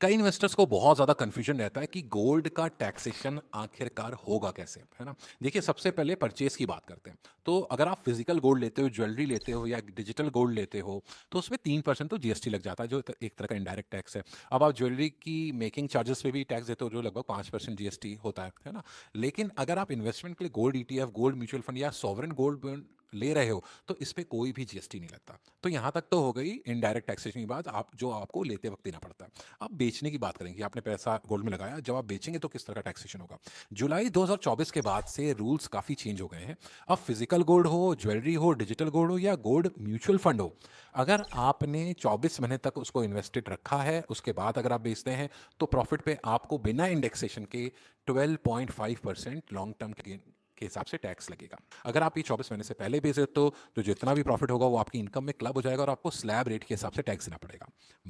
कई इन्वेस्टर्स को बहुत ज़्यादा कन्फ्यूजन रहता है कि गोल्ड का टैक्सेशन आखिरकार होगा कैसे, है ना? देखिए, सबसे पहले परचेज़ की बात करते हैं। तो अगर आप फिज़िकल गोल्ड लेते हो, ज्वेलरी लेते हो या डिजिटल गोल्ड लेते हो, तो उसमें 3% तो जीएसटी लग जाता है, जो एक तरह का इनडायरेक्ट टैक्स है। अब आप ज्वेलरी की मेकिंग चार्जेस पे भी टैक्स देते हो, जो लगभग 5% जीएसटी होता है ना? लेकिन अगर आप इन्वेस्टमेंट के लिए gold ETF, gold mutual fund या सॉवरेन गोल्ड बॉन्ड ले रहे हो, तो इस पे कोई भी जीएसटी नहीं लगता। तो यहाँ तक तो हो गई इनडायरेक्ट टैक्सेशन की बात, आप जो आपको लेते वक्त देना पड़ता है। अब बेचने की बात करेंगे, आपने पैसा गोल्ड में लगाया, जब आप बेचेंगे तो किस तरह का टैक्सेशन होगा। जुलाई 2024 के बाद से रूल्स काफ़ी चेंज हो गए हैं। अब फिजिकल गोल्ड हो, ज्वेलरी हो, डिजिटल गोल्ड हो या गोल्ड म्यूचुअल फंड हो, अगर आपने 24 महीने तक उसको इन्वेस्टेड रखा है, उसके बाद अगर आप बेचते हैं, तो प्रॉफिट पे आपको बिना इंडेक्सेशन के 12.5% लॉन्ग टर्म के हिसाब से टैक्स लगेगा। अगर आप ये 24 महीने से पहले बेच देते हो, तो जितना भी प्रॉफिट होगा वो आपकी इनकम में क्लब हो जाएगा और आपको स्लैब रेट के हिसाब से टैक्स देना पड़ेगा।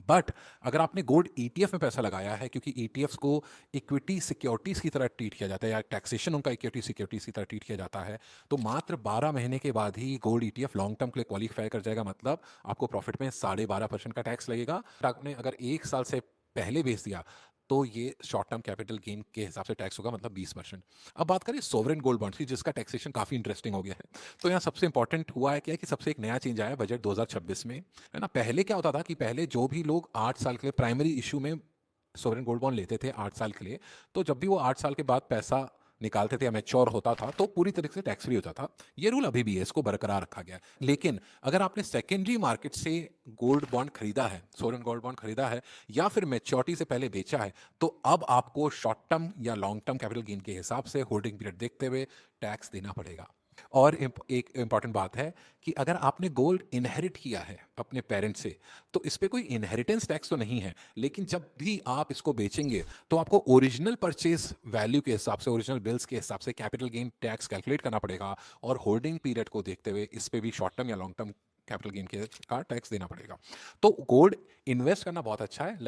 बट अगर आपने गोल्ड ईटीएफ में पैसा लगाया है, क्योंकि ईटीएफ्स को इक्विटी सिक्योरिटीज की तरह ट्रीट किया जाता है, या टैक्सेशन उनका इक्विटी सिक्योरिटीज की तरह ट्रीट किया जाता है, तो मात्र 12 महीने के बाद ही गोल्ड ईटीएफ लॉन्ग टर्म के लिए क्वालिफाई कर जाएगा। मतलब आपको प्रॉफिट में 12.5% का टैक्स लगेगा। आपने अगर 1 साल से पहले बेच दिया, तो ये शॉर्ट टर्म कैपिटल गेन के हिसाब से टैक्स होगा, मतलब 20%। अब बात करें सोवरेन गोल्ड बॉन्ड्स की, जिसका टैक्सेशन काफ़ी इंटरेस्टिंग हो गया है। तो यहाँ सबसे इंपॉर्टेंट हुआ है क्या है कि सबसे एक नया चेंज आया है बजट 2026 में, है ना? पहले क्या होता था कि पहले जो भी लोग 8 साल के लिए प्राइमरी इशू में सोवरेन गोल्ड बॉन्ड लेते थे 8 साल के लिए, तो जब भी वो 8 साल के बाद पैसा निकालते थे या मैच्योर होता था, तो पूरी तरीके से टैक्स फ्री होता था। ये रूल अभी भी है, इसको बरकरार रखा गया है। लेकिन अगर आपने सेकेंडरी मार्केट से गोल्ड बॉन्ड खरीदा है, सोवरेन गोल्ड बॉन्ड खरीदा है, या फिर मैच्योरिटी से पहले बेचा है, तो अब आपको शॉर्ट टर्म या लॉन्ग टर्म कैपिटल गेन के हिसाब से होल्डिंग पीरियड देखते हुए टैक्स देना पड़ेगा। और एक इंपॉर्टेंट बात है कि अगर आपने गोल्ड इनहेरिट किया है अपने पेरेंट्स से, तो इस पे कोई इनहेरिटेंस टैक्स तो नहीं है। लेकिन जब भी आप इसको बेचेंगे, तो आपको ओरिजिनल परचेज वैल्यू के हिसाब से, ओरिजिनल बिल्स के हिसाब से कैपिटल गेन टैक्स कैलकुलेट करना पड़ेगा, और होल्डिंग पीरियड को देखते हुए इस पे भी शॉर्ट टर्म या लॉन्ग टर्म कैपिटल गेन के का टैक्स देना पड़ेगा। तो गोल्ड इन्वेस्ट करना बहुत अच्छा है,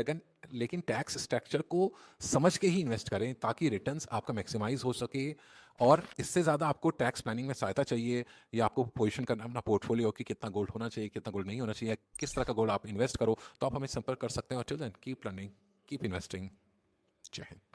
लेकिन टैक्स स्ट्रक्चर को समझ के ही इन्वेस्ट करें, ताकि रिटर्न्स आपका मैक्सिमाइज हो सके। और इससे ज़्यादा आपको टैक्स प्लानिंग में सहायता चाहिए, या आपको पोजीशन करना अपना पोर्टफोलियो कि कितना गोल्ड होना चाहिए, कितना गोल्ड नहीं होना चाहिए, किस तरह का गोल्ड आप इन्वेस्ट करो, तो आप हमें संपर्क कर सकते हैं। और till then keep learning, keep investing. जय हिंद।